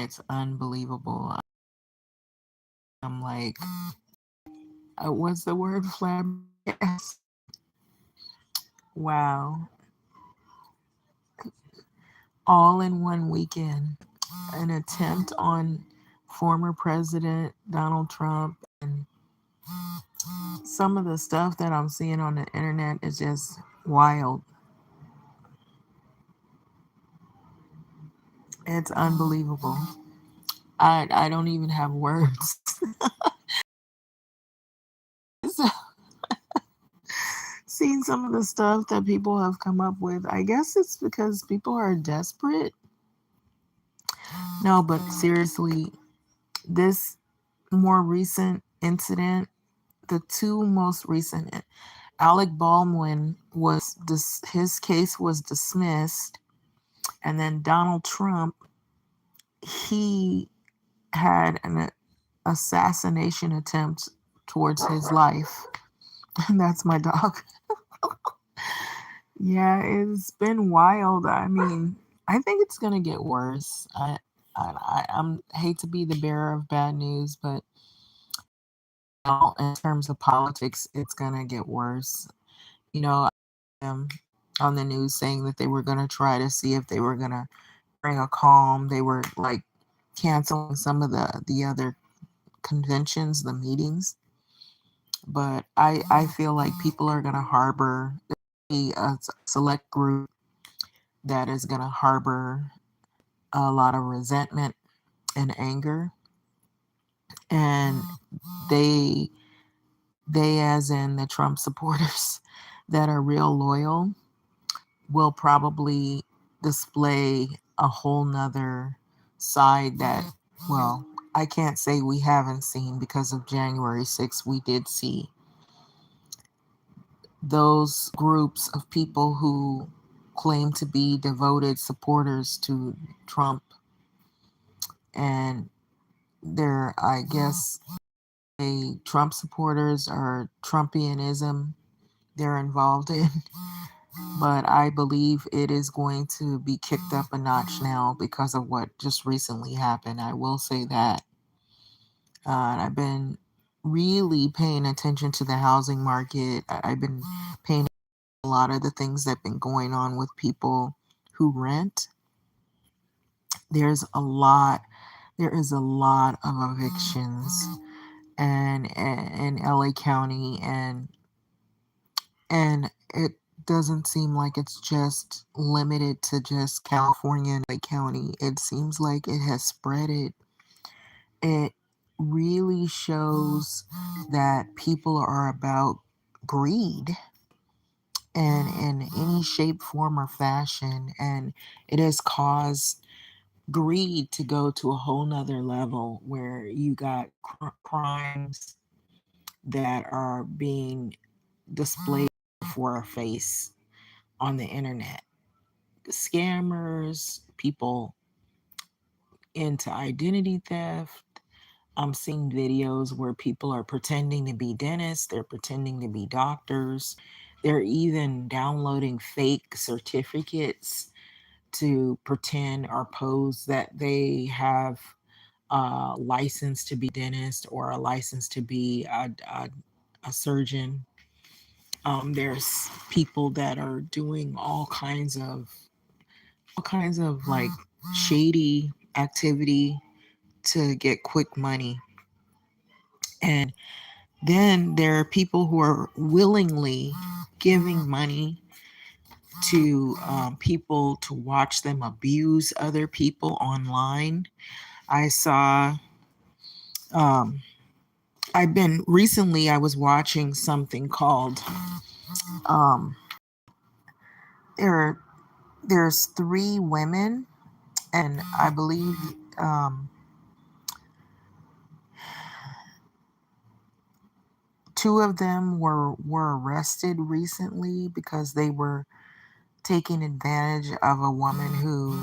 It's unbelievable. I'm like, what's the word? Flabbergasted. Wow. All in one weekend. An attempt on former President Donald Trump. And some of the stuff that I'm seeing on the internet is just wild. It's unbelievable. I don't even have words. Seeing some of the stuff that people have come up with, I guess it's because people are desperate. No, but seriously, this more recent incident, the two most recent, Alec Baldwin was his case was dismissed, and then Donald Trump, he had an assassination attempt towards his life. And that's my dog. Yeah, it's been wild. I mean, I think it's gonna get worse. I'm hate to be the bearer of bad news, but in terms of politics, it's gonna get worse. You know, um, on the news saying that they were gonna try to see if they were gonna bring a calm. They were like canceling some of the other conventions, the meetings. But I feel like people are gonna harbor a select group that is gonna harbor a lot of resentment and anger, and they they as in the Trump supporters that are real loyal will probably display a whole nother side that, well, I can't say we haven't seen, because of January 6th we did see those groups of people who claim to be devoted supporters to Trump, and they're, I guess, Trump supporters or Trumpianism they're involved in. But I believe it is going to be kicked up a notch now because of what just recently happened. I will say that. And I've been really paying attention to the housing market. I've been paying a lot of the things that have been going on with people who rent. There's a lot. There is a lot of evictions and in LA County, and it doesn't seem like it's just limited to just California and LA County. It seems like it has spread it. It really shows that people are about greed and in any shape, form, or fashion, and it has caused greed to go to a whole nother level where you got crimes that are being displayed before our face on the internet. Scammers, people into identity theft. I'm seeing videos where people are pretending to be dentists, they're pretending to be doctors, they're even downloading fake certificates to pretend or pose that they have a license to be dentist or a license to be a surgeon. There's people that are doing all kinds of like shady activity to get quick money. And then there are people who are willingly giving money to people to watch them abuse other people online. I saw, um, I've been recently, I was watching something called, um, there, there's three women, and I believe um, two of them were arrested recently because they were taking advantage of a woman who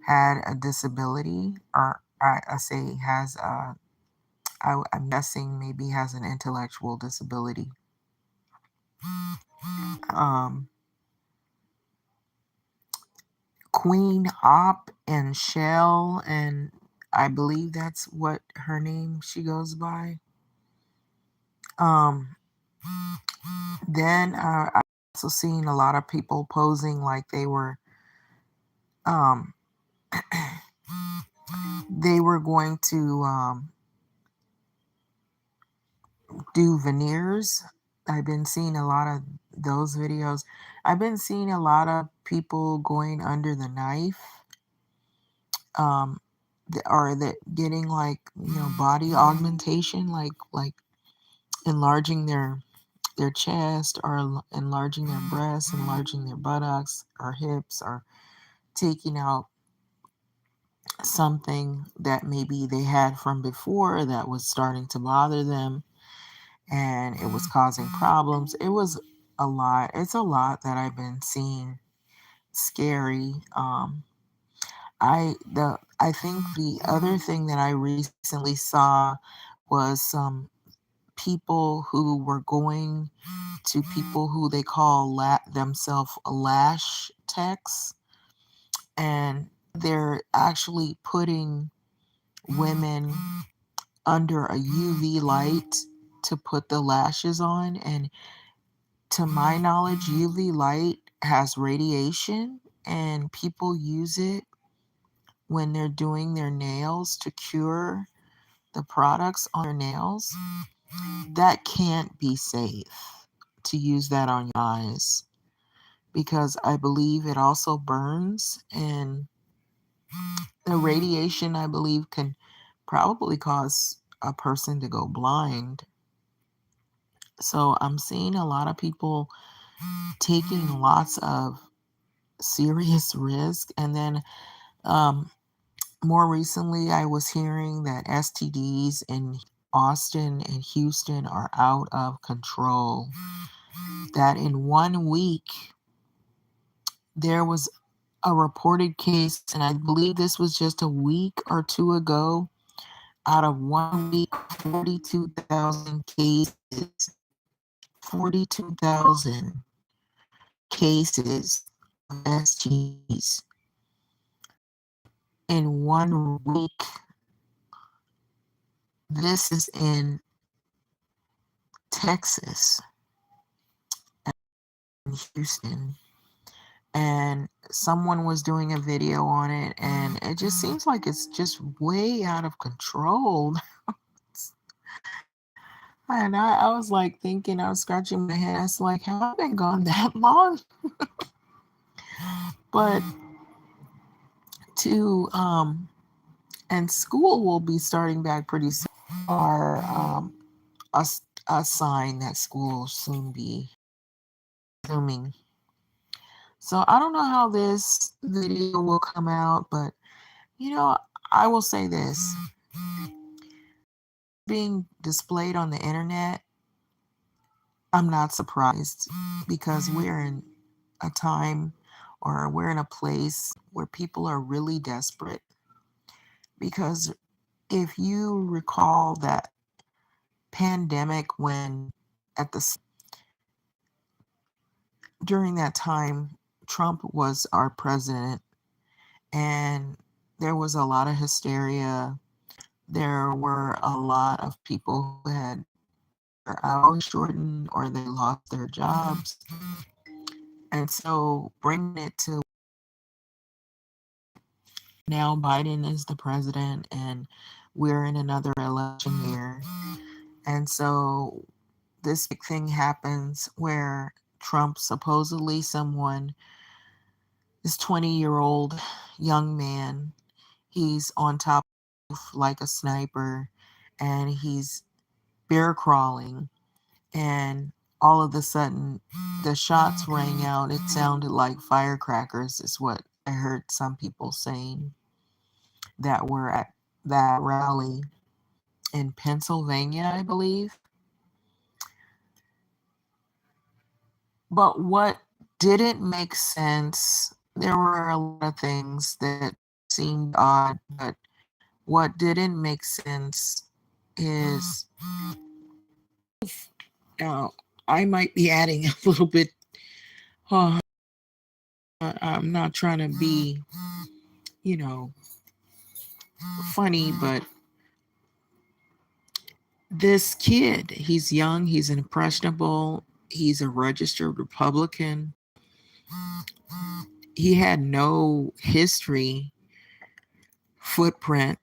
had a disability, or I say has a, I'm guessing maybe has an intellectual disability. Um, Queen Op and Shell and I believe that's what her name she goes by. Um, then I also seen a lot of people posing like um, they were going to do veneers. I've been seeing a lot of those videos. I've been seeing a lot of people going under the knife, um, or that getting like body augmentation, like enlarging their chest, or enlarging their breasts, enlarging their buttocks or hips, or taking out something that maybe they had from before that was starting to bother them and it was causing problems. It was a lot. It's a lot that I've been seeing. Scary. I think the other thing that I recently saw was some people who were going to people who they call themselves lash techs, and they're actually putting women under a UV light to put the lashes on. And to my knowledge, UV light has radiation, and people use it when they're doing their nails to cure the products on their nails. That can't be safe to use that on your eyes, because I believe it also burns, and the radiation, I believe, can probably cause a person to go blind. So I'm seeing a lot of people taking lots of serious risk. And then um, more recently, I was hearing that STDs in Austin and Houston are out of control. That in 1 week, there was a reported case, and I believe this was just a week or two ago. Out of 1 week, 42,000 cases, 42,000 cases of STDs in 1 week. This is in Texas and Houston. And someone was doing a video on it, and it just seems like it's just way out of control. And I was like thinking, I was scratching my head. I was like, have I been gone that long? But to and school will be starting back pretty soon. Are a sign that school will soon be resuming. So I don't know how this video will come out, but you know, I will say this: being displayed on the internet, I'm not surprised, because we're in a time, or we're in a place where people are really desperate. Because if you recall that pandemic, when at the during that time Trump was our president, and there was a lot of hysteria. There were a lot of people who had their hours shortened, or they lost their jobs. And so bringing it to now, Biden is the president, and we're in another election year. And so this big thing happens where Trump, supposedly someone, this 20-year-old young man, he's on top of like a sniper, and he's bear crawling, and all of a sudden the shots rang out. It sounded like firecrackers, is what I heard some people saying that were at that rally in Pennsylvania, I believe. But what didn't make sense, there were a lot of things that seemed odd, but what didn't make sense is, uh, I might be adding a little bit. uh, I'm not trying to be, you know, funny, but this kid, he's young, he's impressionable, he's a registered Republican. He had no history, footprint.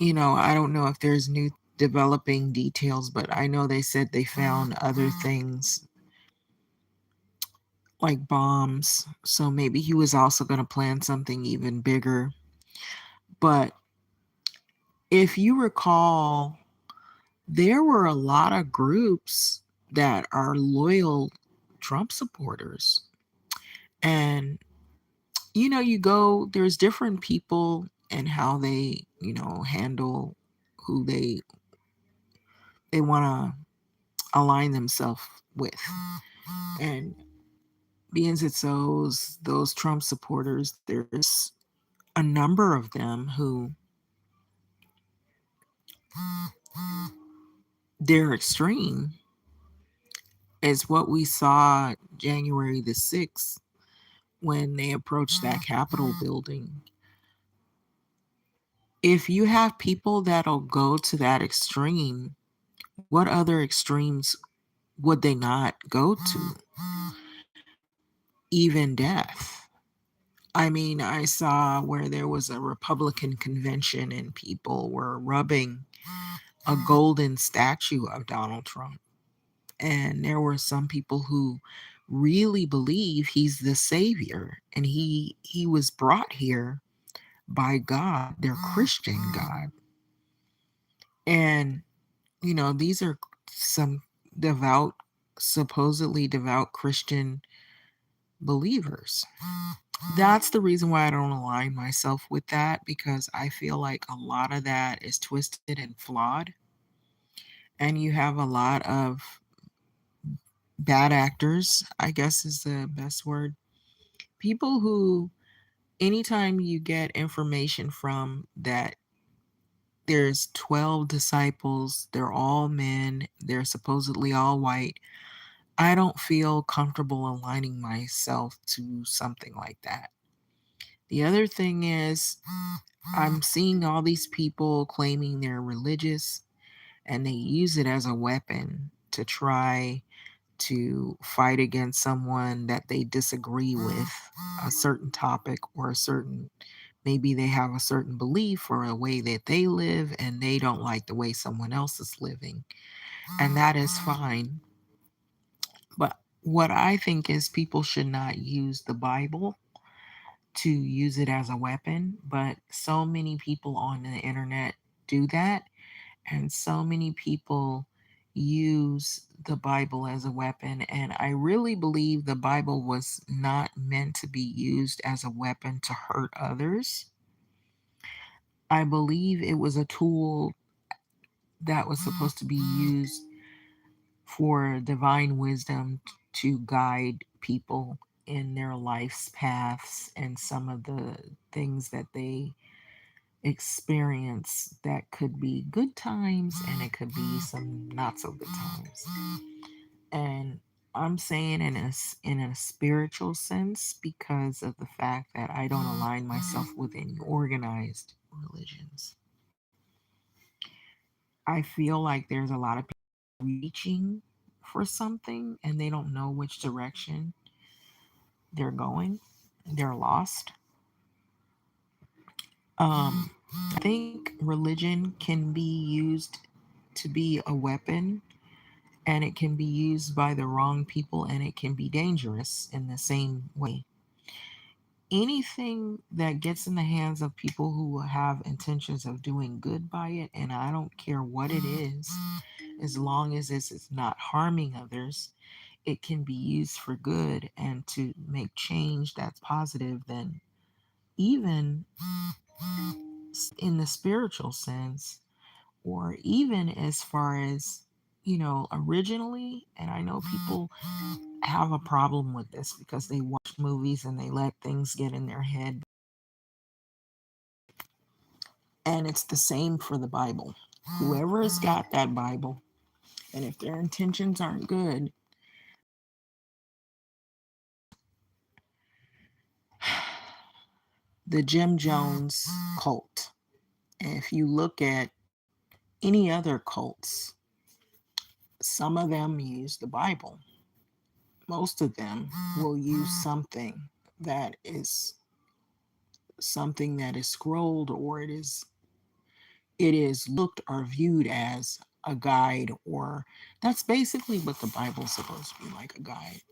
I don't know if there's new developing details, but I know they said they found other things like bombs. So maybe he was also going to plan something even bigger. But if you recall, there were a lot of groups that are loyal Trump supporters. And, there's different people and how they, handle who they want to align themselves with. And being it's those Trump supporters, there's a number of them who their extreme is what we saw January the 6th when they approached that Capitol building. If you have people that'll go to that extreme, what other extremes would they not go to? Even death. I mean, I saw where there was a Republican convention and people were rubbing a golden statue of Donald Trump. And there were some people who really believe he's the savior and he was brought here by God, their Christian God. And these are some devout, supposedly devout Christian believers. That's the reason why I don't align myself with that, because I feel like a lot of that is twisted and flawed. And you have a lot of bad actors, I guess is the best word. People who, anytime you get information from that there's 12 disciples, they're all men, they're supposedly all white, I don't feel comfortable aligning myself to something like that. The other thing is, I'm seeing all these people claiming they're religious and they use it as a weapon to try to fight against someone that they disagree with, a certain topic or maybe they have a certain belief or a way that they live and they don't like the way someone else is living. And that is fine. But what I think is people should not use the Bible to use it as a weapon, but so many people on the internet do that, and so many people use the Bible as a weapon. And I really believe the Bible was not meant to be used as a weapon to hurt others. I believe it was a tool that was supposed to be used for divine wisdom to guide people in their life's paths and some of the things that they experience, that could be good times and it could be some not so good times. And I'm saying in a spiritual sense because of the fact that I don't align myself with any organized religions. I feel like there's a lot of people reaching for something and they don't know which direction they're going. They're lost. I think religion can be used to be a weapon, and it can be used by the wrong people and it can be dangerous in the same way. Anything that gets in the hands of people who have intentions of doing good by it, and I don't care what it is, as long as it's not harming others, it can be used for good and to make change that's positive. Then even in the spiritual sense, or even as far as, originally, and I know people have a problem with this because they watch movies and they let things get in their head. And it's the same for the Bible. Whoever has got that Bible, and if their intentions aren't good, the Jim Jones cult. If you look at any other cults, some of them use the Bible. Most of them will use that is something that is scrolled, or it is looked or viewed as a guide, or that's basically what the Bible's supposed to be, like a guide.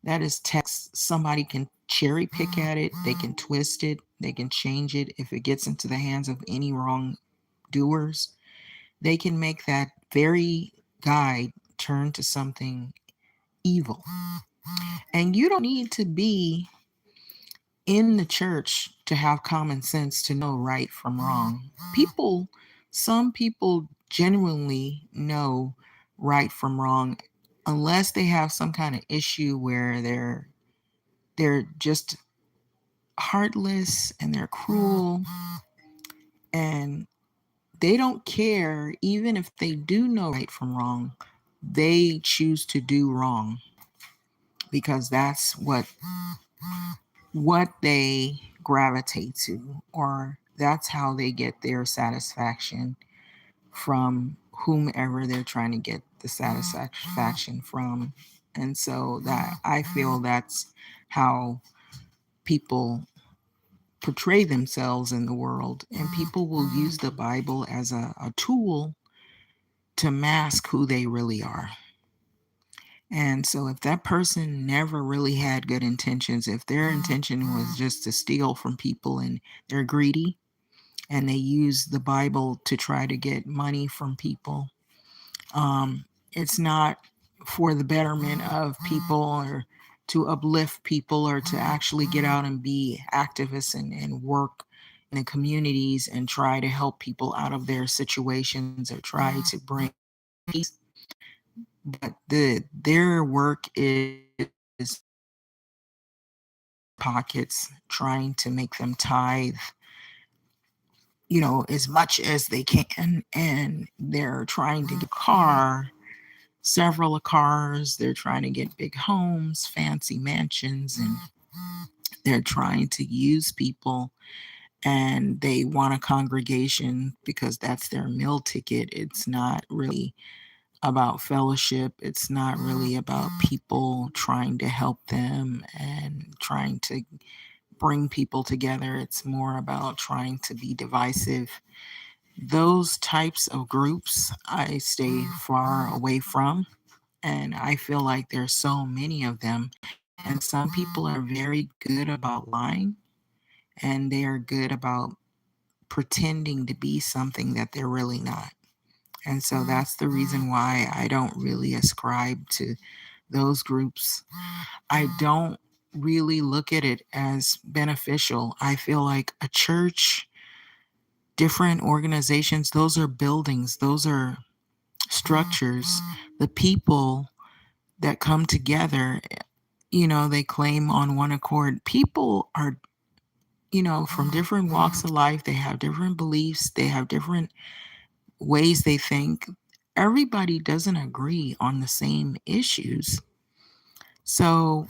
That is text. Somebody can cherry pick at it, they can twist it, they can change it. If it gets into the hands of any wrongdoers, they can make that very guide turn to something evil. And you don't need to be in the church to have common sense to know right from wrong. Some people genuinely know right from wrong, unless they have some kind of issue where they're just heartless and they're cruel, and they don't care. Even if they do know right from wrong, they choose to do wrong because that's what they gravitate to, or that's how they get their satisfaction from whomever they're trying to get the satisfaction from. And so that I feel that's how people portray themselves in the world, and people will use the Bible as a tool to mask who they really are. And so if that person never really had good intentions, if their intention was just to steal from people and they're greedy and they use the Bible to try to get money from people, it's not for the betterment of people, or to uplift people, or to actually get out and be activists and work in the communities and try to help people out of their situations, or try to bring peace. But their work is pockets, trying to make them tithe, as much as they can. And they're trying to get a car, several cars. They're trying to get big homes, fancy mansions, and they're trying to use people. And they want a congregation because that's their meal ticket. It's not really about fellowship. It's not really about people trying to help them and trying to bring people together. It's more about trying to be divisive. Those types of groups I stay far away from. And I feel like there's so many of them. And some people are very good about lying, and they are good about pretending to be something that they're really not. And so that's the reason why I don't really ascribe to those groups. I don't really look at it as beneficial. I feel like a church, different organizations, those are buildings, those are structures. The people that come together, they claim on one accord. People are, from different walks of life. They have different beliefs, they have different ways they think. Everybody doesn't agree on the same issues. So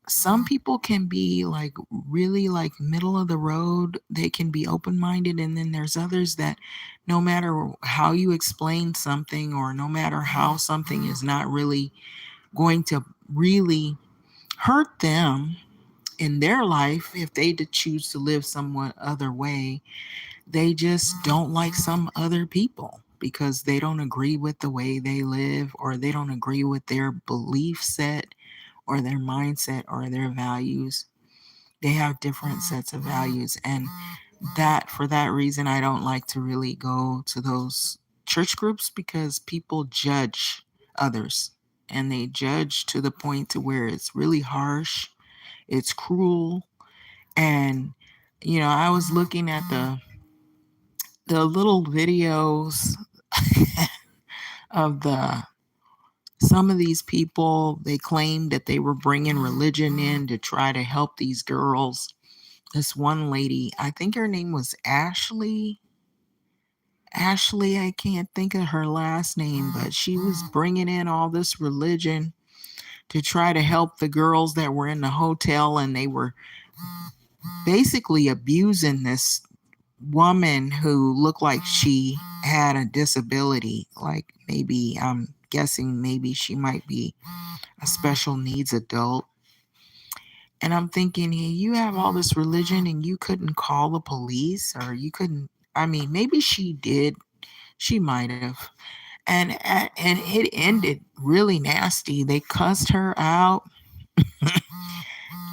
some people can be like really like middle of the road. They can be open minded. And then there's others that no matter how you explain something, or no matter how something is not really going to really hurt them in their life, if they choose to live somewhat other way, they just don't like some other people because they don't agree with the way they live, or they don't agree with their belief set, or their mindset, or their values. They have different sets of values. And for that reason, I don't like to really go to those church groups, because people judge others, and they judge to the point to where it's really harsh, it's cruel. And I was looking at the little videos of the some of these people. They claimed that they were bringing religion in to try to help these girls. This one lady, I think her name was Ashley, I can't think of her last name, but she was bringing in all this religion to try to help the girls that were in the hotel, and they were basically abusing this woman who looked like she had a disability. Like maybe, I'm guessing maybe she might be a special needs adult. And I'm thinking, hey, you have all this religion and you couldn't call the police, or you couldn't. I mean, maybe she did. She might have. And it ended really nasty. They cussed her out.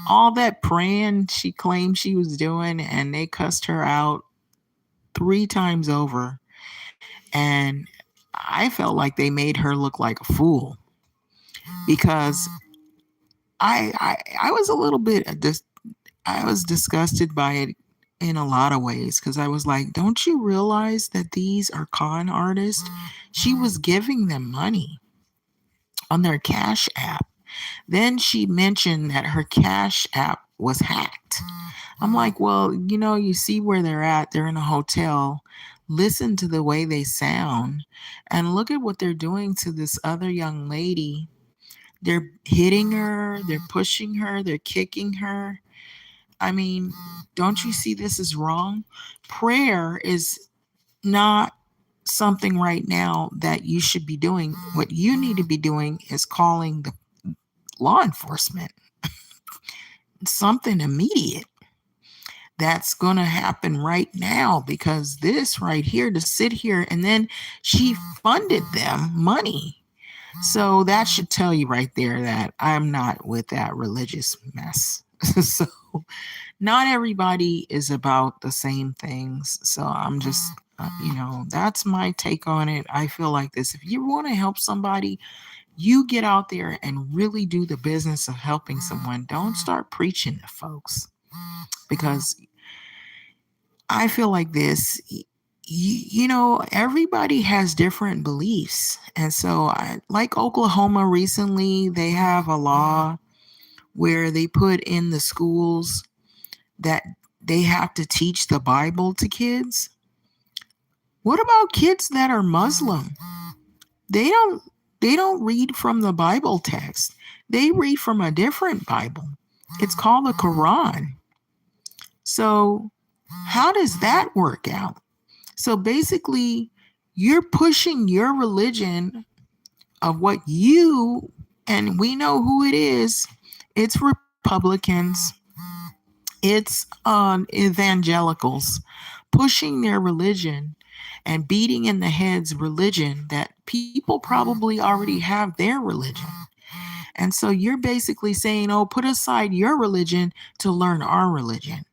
All that praying she claimed she was doing, and they cussed her out 3 times over. And I felt like they made her look like a fool because I was a little bit I was disgusted by it in a lot of ways, because I was like, don't you realize that these are con artists? She was giving them money on their Cash App. Then she mentioned that her Cash App was hacked. I'm like, well, you see where they're at. They're in a hotel. Listen to the way they sound and look at what they're doing to this other young lady. They're hitting her, they're pushing her, they're kicking her. I mean, don't you see this is wrong? Prayer is not something right now that you should be doing. What you need to be doing is calling the law enforcement. Something immediate that's going to happen right now, because this right here, to sit here, and then she funded them money. So that should tell you right there that I'm not with that religious mess. So not everybody is about the same things. So I'm just, that's my take on it. I feel like this: if you want to help somebody, you get out there and really do the business of helping someone. Don't start preaching to folks, because I feel like this. Everybody has different beliefs. And so, like Oklahoma recently, they have a law where they put in the schools that they have to teach the Bible to kids. What about kids that are Muslim? They don't they don't read from the Bible text. They read from a different Bible. It's called the Quran. So, how does that work out? So basically, you're pushing your religion of what you, and we know who it is. It's Republicans, it's evangelicals, pushing their religion and beating in the heads religion that people probably already have their religion. And so you're basically saying, oh, put aside your religion to learn our religion.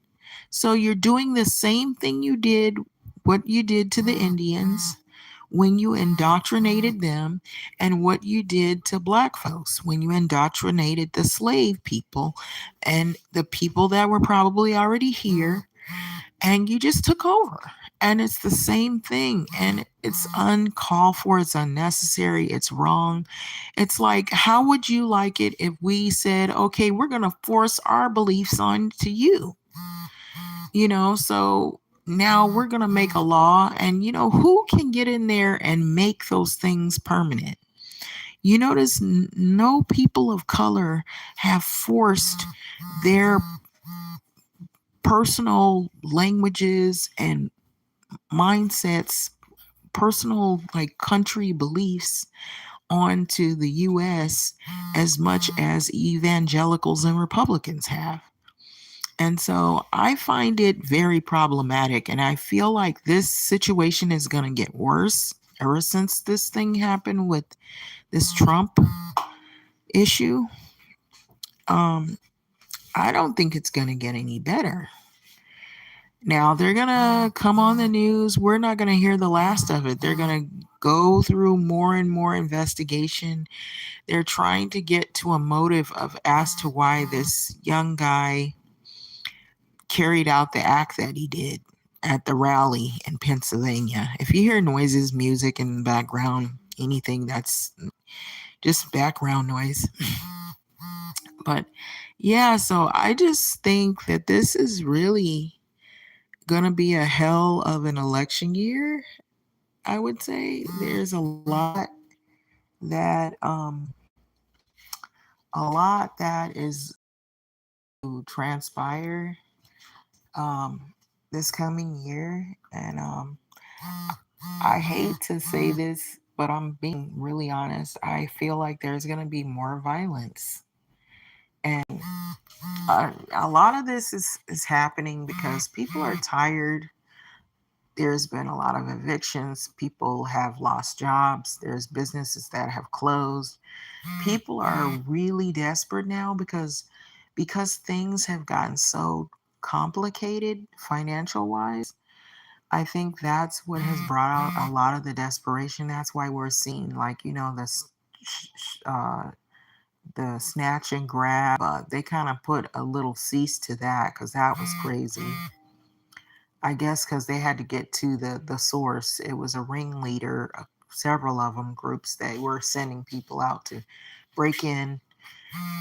So you're doing the same thing you did, what you did to the Indians when you indoctrinated them, and what you did to black folks when you indoctrinated the slave people and the people that were probably already here, and you just took over. And it's the same thing, and it's uncalled for, it's unnecessary, it's wrong. It's like, how would you like it if we said, okay, we're going to force our beliefs on to you? So now we're going to make a law, and who can get in there and make those things permanent? You notice no people of color have forced their personal languages and mindsets, personal like country beliefs onto the US as much as evangelicals and Republicans have. And so I find it very problematic. And I feel like this situation is going to get worse ever since this thing happened with this Trump issue. Um, I don't think it's going to get any better. Now, they're going to come on the news. We're not going to hear the last of it. They're going to go through more and more investigation. They're trying to get to a motive of as to why this young guy carried out the act that he did at the rally in Pennsylvania. If you hear noises, music in the background, anything, that's just background noise. But yeah, so I just think that this is really going to be a hell of an election year. I would say there's that a lot that is to transpire. um, this coming year. And I hate to say this, but I'm being really honest. I feel like there's going to be more violence. And a lot of this is happening because people are tired. There's been a lot of evictions. People have lost jobs. There's businesses that have closed. People are really desperate now because things have gotten so complicated financial wise. I think that's what has brought out a lot of the desperation. That's why we're seeing, like, the snatch and grab. They kind of put a little cease to that because that was crazy. I guess because they had to get to the source. It was a ringleader, several of them groups that were sending people out to break in.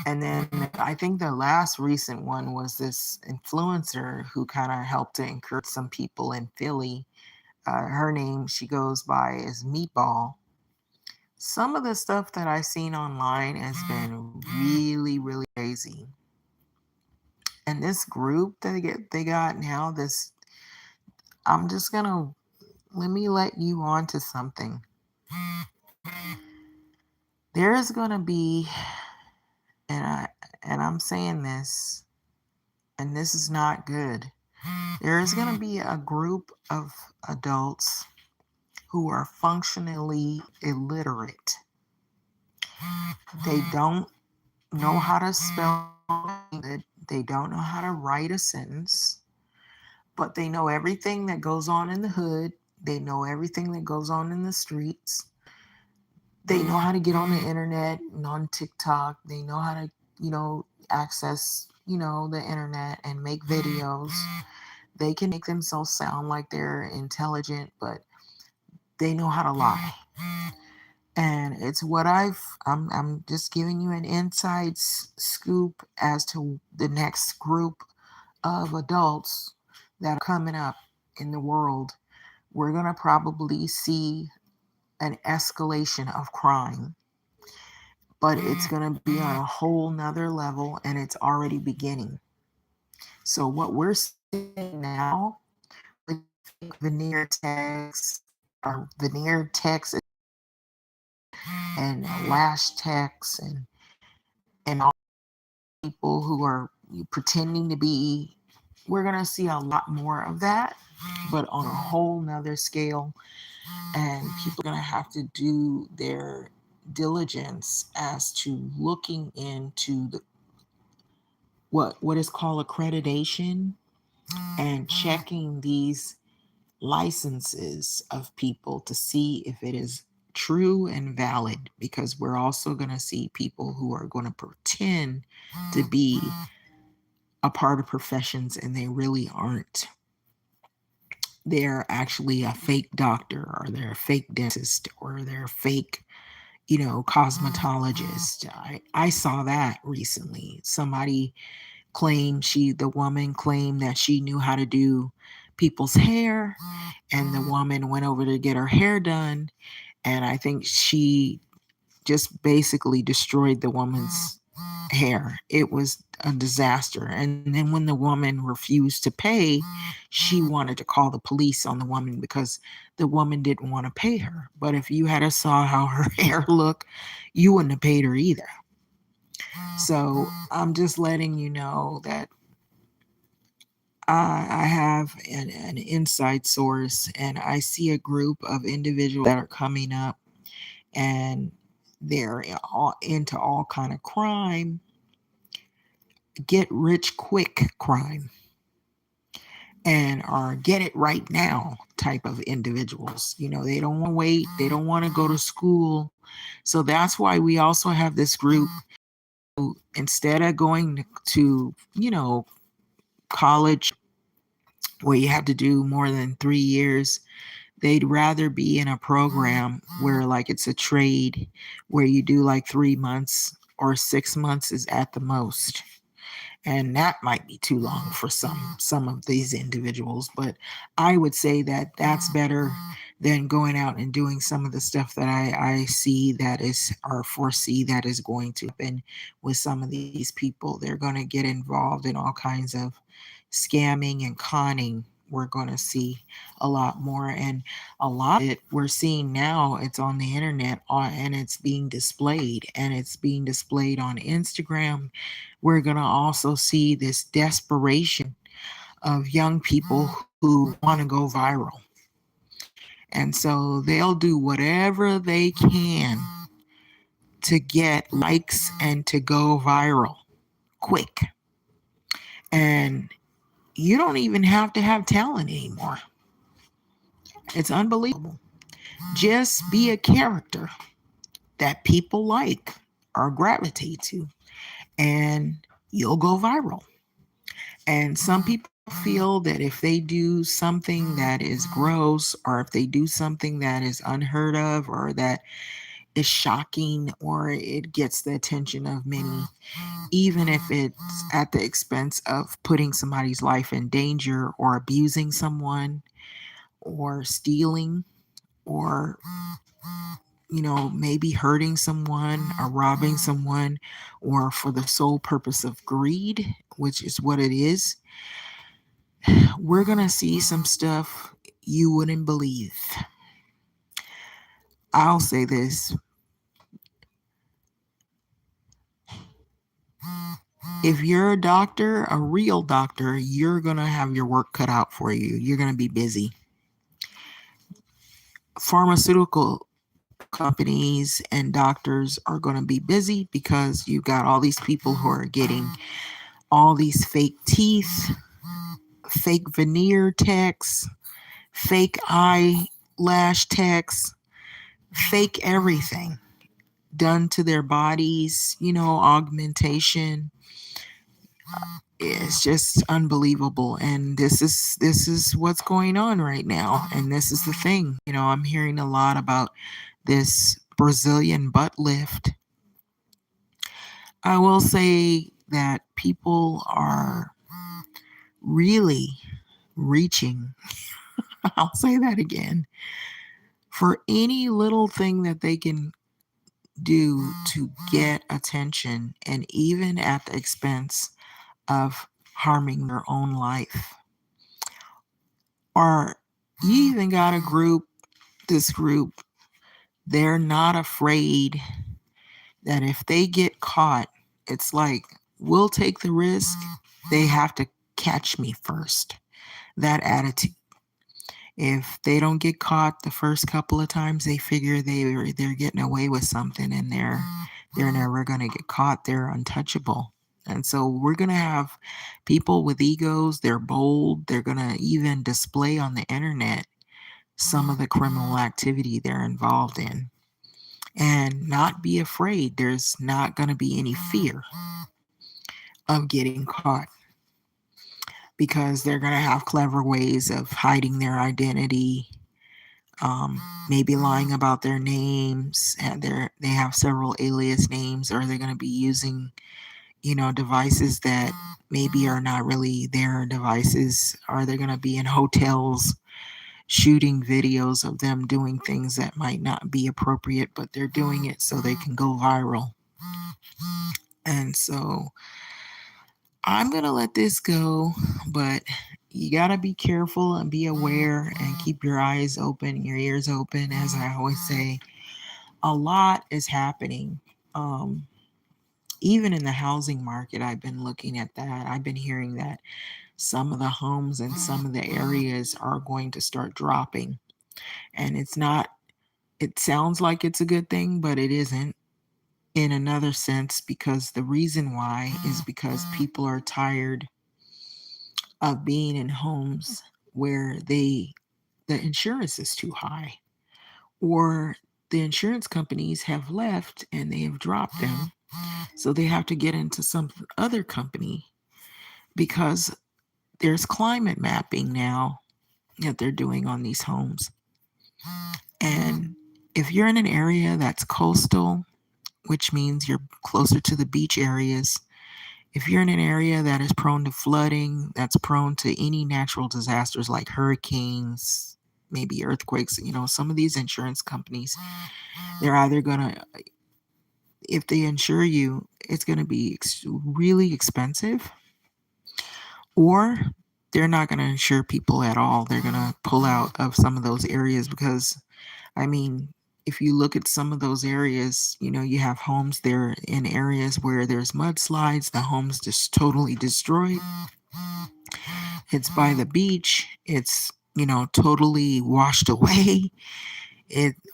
And then I think the last recent one was this influencer who kind of helped to encourage some people in Philly. Her name, she goes by, is Meatball. Some of the stuff that I've seen online has been really, really crazy. And this group they got now, this I'm just gonna let me let you on to something. There is gonna be, and I'm saying this, and this is not good. There is gonna be a group of adults who are functionally illiterate. They don't know how to spell it. They don't know how to write a sentence, but they know everything that goes on in the hood. They know everything that goes on in the streets. They know how to get on the internet and on TikTok. They know how to, access, the internet and make videos. They can make themselves sound like they're intelligent, but they know how to lie. And it's what I'm just giving you an inside scoop as to the next group of adults that are coming up in the world. We're going to probably see an escalation of crime, but it's going to be on a whole nother level, and it's already beginning. So what we're seeing now with veneer text or veneer text and lash text and all people who are pretending to be, we're going to see a lot more of that, but on a whole nother scale. And people are going to have to do their diligence as to looking into the what is called accreditation and checking these licenses of people to see if it is true and valid, because we're also going to see people who are going to pretend to be a part of professions and they really aren't. They're actually a fake doctor, or they're a fake dentist, or they're a fake, cosmetologist. I saw that recently. Somebody claimed, the woman claimed that she knew how to do people's hair, and the woman went over to get her hair done, and I think she just basically destroyed the woman's hair. It was a disaster. And then when the woman refused to pay, she wanted to call the police on the woman because the woman didn't want to pay her. But if you had saw how her hair looked, you wouldn't have paid her either. So I'm just letting you know that I have an inside source, and I see a group of individuals that are coming up, and they're all into all kind of crime, get rich quick crime, and are get it right now type of individuals. They don't want to wait, they don't want to go to school. So that's why we also have this group who, instead of going to college where you have to do more than 3 years, they'd rather be in a program where, like, it's a trade where you do like 3 months or 6 months is at the most. And that might be too long for some of these individuals, but I would say that that's better than going out and doing some of the stuff that I see that is, or foresee that is going to happen with some of these people. They're going to get involved in all kinds of scamming and conning. We're going to see a lot more, and a lot of it we're seeing now. It's on the internet, and it's being displayed, and it's being displayed on Instagram. We're going to also see this desperation of young people who want to go viral, and so they'll do whatever they can to get likes and to go viral quick. And you don't even have to have talent anymore. It's unbelievable. Just be a character that people like or gravitate to, and you'll go viral. And some people feel that if they do something that is gross, or if they do something that is unheard of, or that is shocking, or it gets the attention of many, even if it's at the expense of putting somebody's life in danger, or abusing someone, or stealing, or maybe hurting someone or robbing someone, or for the sole purpose of greed, which is what it is, we're going to see some stuff you wouldn't believe. I'll say this: if you're a doctor, a real doctor, you're going to have your work cut out for you. You're going to be busy. Pharmaceutical companies and doctors are going to be busy because you've got all these people who are getting all these fake teeth, fake veneer techs, fake eyelash techs, fake everything done to their bodies, augmentation. It's just unbelievable, and this is what's going on right now. And this is the thing, I'm hearing a lot about this Brazilian butt lift. I will say that people are really reaching, I'll say that again, for any little thing that they can do to get attention, and even at the expense of harming their own life. Or you even got this group, they're not afraid that if they get caught, it's like, we'll take the risk. They have to catch me first. That attitude. If they don't get caught the first couple of times, they figure they're getting away with something, and they're never going to get caught. They're untouchable. And so we're going to have people with egos. They're bold. They're going to even display on the internet some of the criminal activity they're involved in, and not be afraid. There's not going to be any fear of getting caught, because they're going to have clever ways of hiding their identity, maybe lying about their names, and they have several alias names, or they're going to be using devices that maybe are not really their devices, or they're going to be in hotels shooting videos of them doing things that might not be appropriate, but they're doing it so they can go viral. And so I'm going to let this go, but you got to be careful and be aware and keep your eyes open, your ears open. As I always say, a lot is happening. Even in the housing market, I've been looking at that. I've been hearing that some of the homes in some of the areas are going to start dropping. And it sounds like it's a good thing, but it isn't in another sense, because the reason why is because people are tired of being in homes where the insurance is too high, or the insurance companies have left and they have dropped them. So they have to get into some other company, because there's climate mapping now that they're doing on these homes. And if you're in an area that's coastal, which means you're closer to the beach areas, if you're in an area that is prone to flooding, that's prone to any natural disasters like hurricanes, maybe earthquakes, some of these insurance companies, they're either going to, if they insure you, it's going to be really expensive, or they're not going to insure people at all. They're going to pull out of some of those areas because, I mean, if you look at some of those areas, you have homes there in areas where there's mudslides, the homes just totally destroyed. It's by the beach, it's, totally washed away.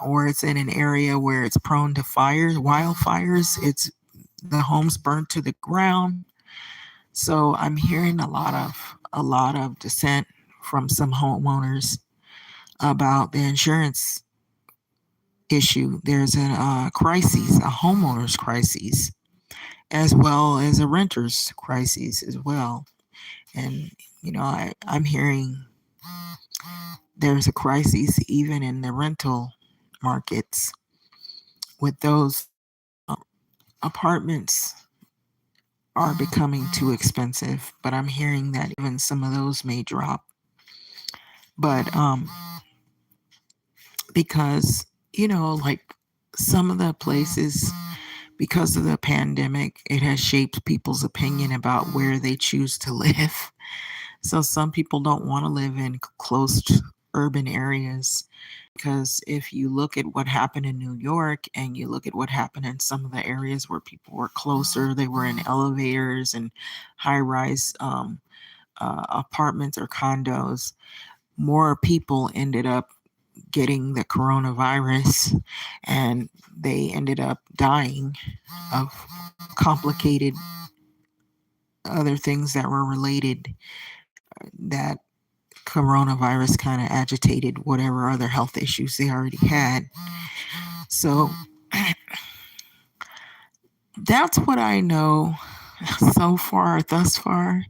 Or it's in an area where it's prone to fires, wildfires. It's the homes burnt to the ground. So I'm hearing a lot of dissent from some homeowners about the insurance issue. There's a crisis, a homeowner's crisis, as well as a renter's crisis as well. And I'm hearing there's a crisis even in the rental markets with those uh, apartments are becoming too expensive. But I'm hearing that even some of those may drop. But because like some of the places, because of the pandemic, it has shaped people's opinion about where they choose to live. So some people don't want to live in closed urban areas, because if you look at what happened in New York and you look at what happened in some of the areas where people were closer, they were in elevators and high rise apartments or condos, more people ended up getting the coronavirus, and they ended up dying of complicated other things that were related, that coronavirus kind of agitated whatever other health issues they already had. So that's what I know so far, thus far.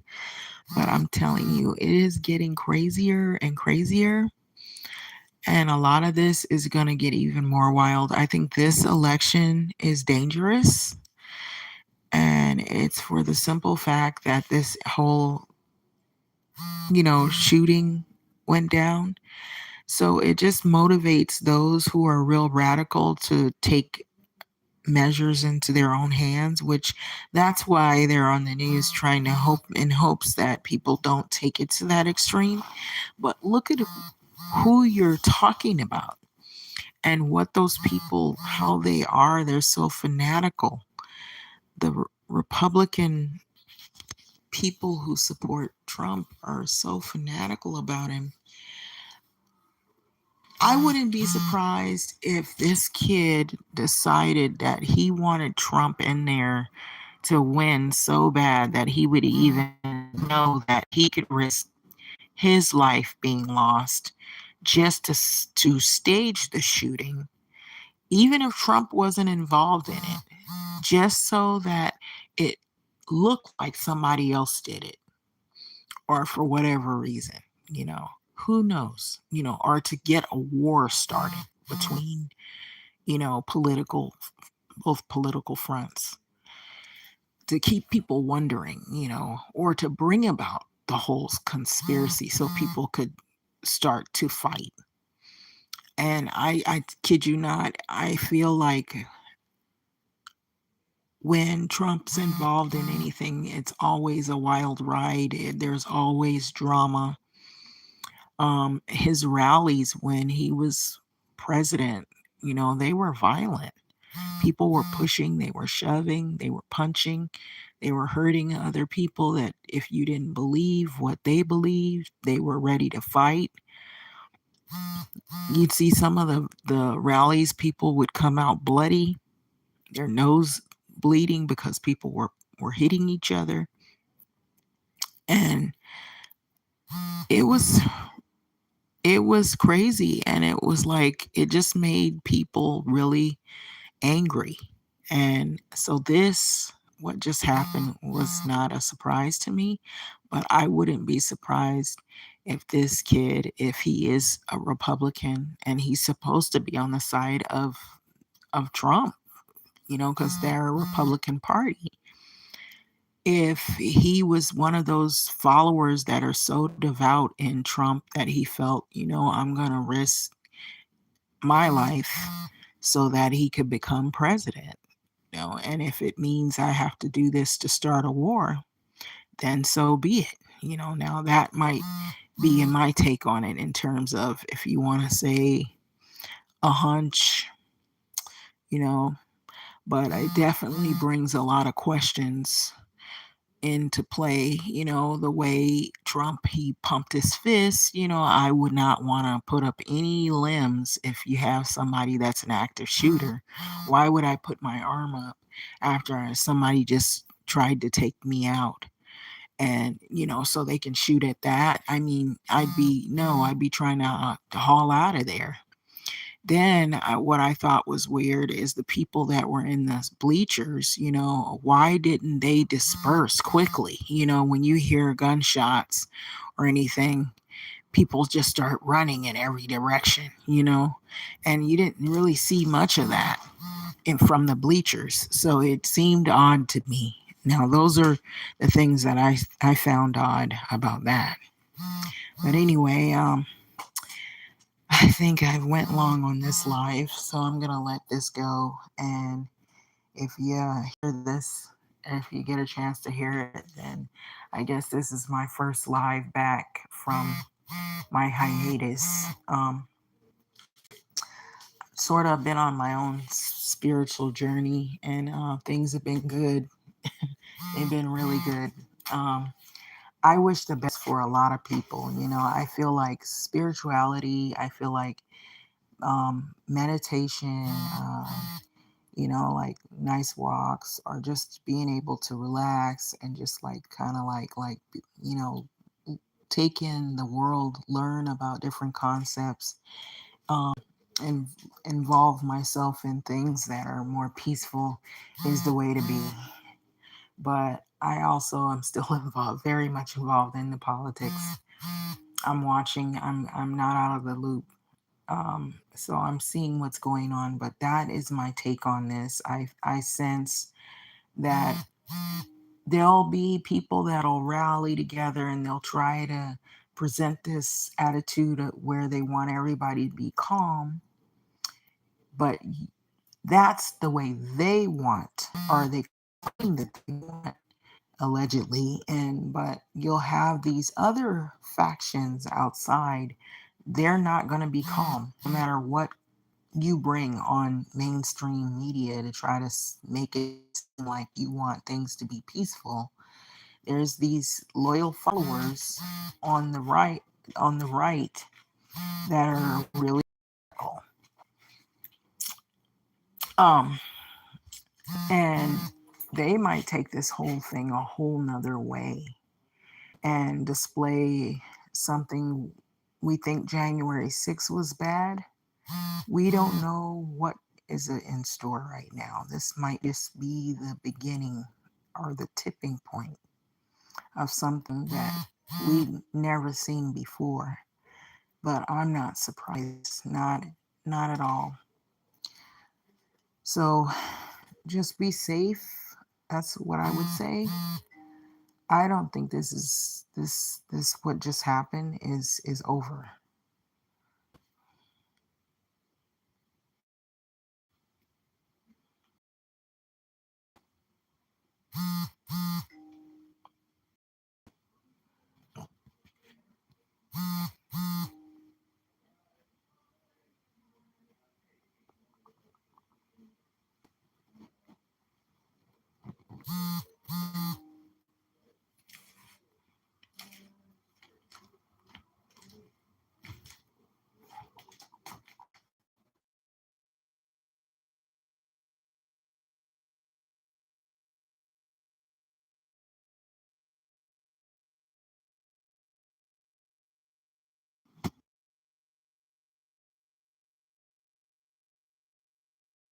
But I'm telling you, it is getting crazier and crazier. And a lot of this is going to get even more wild. I think this election is dangerous. And it's for the simple fact that this whole, shooting went down. So it just motivates those who are real radical to take measures into their own hands, which that's why they're on the news trying to hope, in hopes that people don't take it to that extreme. But look at who you're talking about and what those people, how they are. They're so fanatical. The Republican people who support Trump are so fanatical about him. I wouldn't be surprised if this kid decided that he wanted Trump in there to win so bad that he would even know that he could risk his life being lost just to stage the shooting, even if Trump wasn't involved in it, just so that it looked like somebody else did it, or for whatever reason, who knows, or to get a war started between, political, both political fronts, to keep people wondering, or to bring about the whole conspiracy so people could start to fight. And I kid you not, I feel like when Trump's involved in anything, it's always a wild ride. There's always drama. His rallies when he was president, they were violent. People were pushing, they were shoving, they were punching, they were hurting other people that if you didn't believe what they believed, they were ready to fight. You'd see some of the rallies, people would come out bloody, their nose bleeding because people were hitting each other. And it was crazy, and it was like it just made people really angry. And so this, what just happened, was not a surprise to me, but I wouldn't be surprised if this kid, if he is a Republican and he's supposed to be on the side of Trump, because they're a Republican Party, if he was one of those followers that are so devout in Trump that he felt, I'm going to risk my life so that he could become president, and if it means I have to do this to start a war, then so be it. Now that might be in my take on it in terms of if you want to say a hunch, you know, but it definitely brings a lot of questions into play. The way Trump, he pumped his fist. I would not want to put up any limbs if you have somebody that's an active shooter. Why would I put my arm up after somebody just tried to take me out? And so they can shoot at that. I mean, I'd be trying to haul out of there. Then what I thought was weird is the people that were in the bleachers. Why didn't they disperse quickly? When you hear gunshots or anything, people just start running in every direction. And you didn't really see much of that from the bleachers. So it seemed odd to me. Now, those are the things that I found odd about that. But anyway, I think I've went long on this live, so I'm gonna let this go. And if you hear this, if you get a chance to hear it, then I guess this is my first live back from my hiatus. Sort of been on my own spiritual journey, and things have been good. They've been really good. I wish the best for a lot of people. I feel like spirituality, I feel like meditation, like nice walks, or just being able to relax and just like kind of you know, take in the world, learn about different concepts, and involve myself in things that are more peaceful is the way to be. But I also am still involved, very much involved in the politics. I'm watching. I'm not out of the loop. So I'm seeing what's going on. But that is my take on this. I sense that there'll be people that'll rally together and they'll try to present this attitude where they want everybody to be calm, but that's the way they want, or they claim that they want, allegedly. And but you'll have these other factions outside. They're not going to be calm no matter what you bring on mainstream media to try to make it seem like you want things to be peaceful. There's these loyal followers on the right that are really cool. um and they might take this whole thing a whole nother way and display something. We think January 6th was bad. We don't know what is in store right now. This might just be the beginning or the tipping point of something that we've never seen before. But I'm not surprised, not at all. So just be safe. That's what I would say. I don't think this what just happened is over.